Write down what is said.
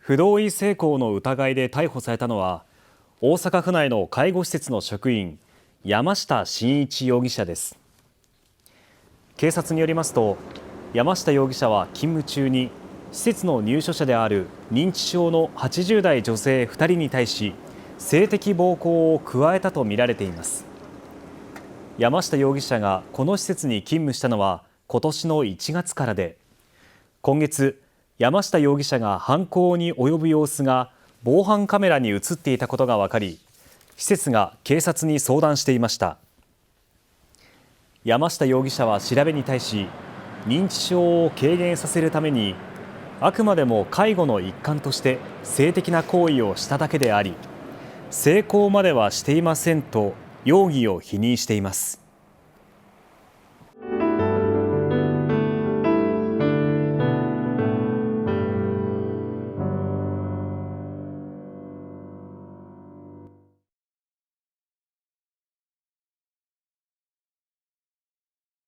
不同意性交の疑いで逮捕されたのは大阪府内の介護施設の職員山下真一容疑者です。警察によりますと山下容疑者は勤務中に施設の入所者である認知症の80代女性2人に対し性的暴行を加えたとみられています。山下容疑者がこの施設に勤務したのは今年の1月からで、今月山下容疑者が犯行に及ぶ様子が防犯カメラに映っていたことが分かり、施設が警察に相談していました。山下容疑者は調べに対し、認知症を軽減させるためにあくまでも介護の一環として性的な行為をしただけであり、性交まではしていませんと容疑を否認しています。